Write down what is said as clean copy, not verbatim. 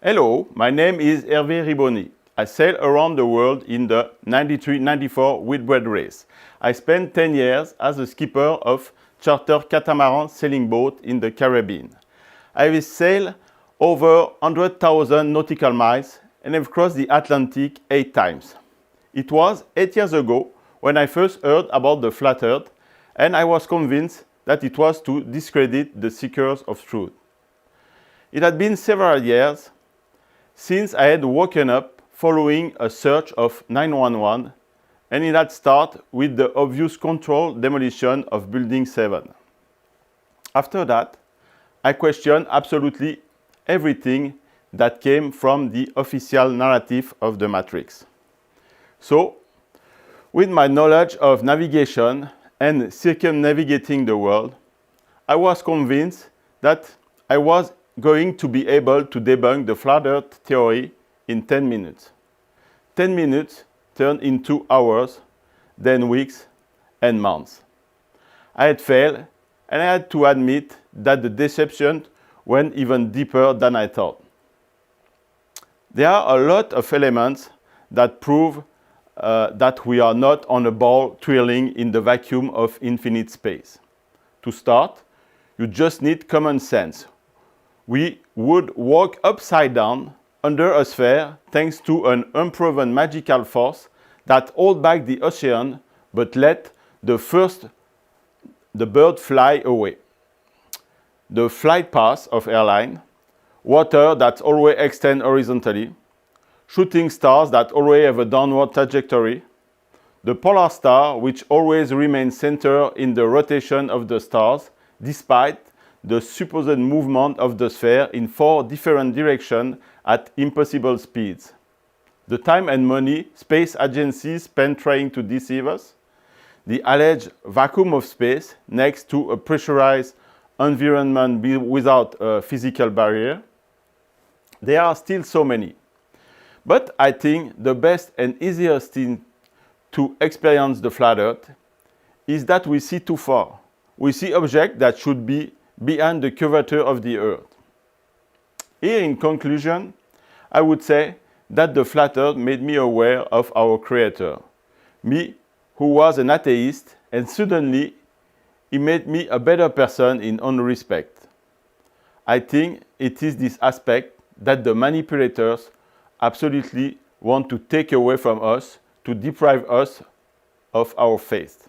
Hello, my name is Hervé. I sail around the world in the 93-94 Whitbread race. I spent 10 years as a skipper of charter catamaran sailing boat in the Caribbean. I have sailed over 100,000 nautical miles and have crossed the Atlantic 8 times. It was 8 years ago when I first heard about the flat earth, and I was convinced that it was to discredit the seekers of truth. It had been several years since I had woken up following a search of 911, and it had started with the obvious controlled demolition of Building 7. After that, I questioned absolutely everything that came from the official narrative of the Matrix. So, with my knowledge of navigation and circumnavigating the world, I was convinced that I was going to be able to debunk the flat earth theory in 10 minutes. 10 minutes turned into hours, then weeks and months. I had failed, and I had to admit that the deception went even deeper than I thought. There are a lot of elements that prove that we are not on a ball twirling in the vacuum of infinite space. To start, you just need common sense. We would walk upside down under a sphere thanks to an unproven magical force that holds back the ocean but let the bird fly away. The flight path of airline, water that always extends horizontally, shooting stars that always have a downward trajectory, the polar star which always remains centered in the rotation of the stars despite the supposed movement of the sphere in 4 different directions at impossible speeds. The time and money space agencies spend trying to deceive us, the alleged vacuum of space next to a pressurized environment without a physical barrier. There are still so many. But I think the best and easiest thing to experience the flat earth is that we see too far. We see objects that should be behind the curvature of the earth. Here in conclusion, I would say that the flat earth made me aware of our Creator. Me, who was an atheist, and suddenly he made me a better person in all respect. I think it is this aspect that the manipulators absolutely want to take away from us to deprive us of our faith.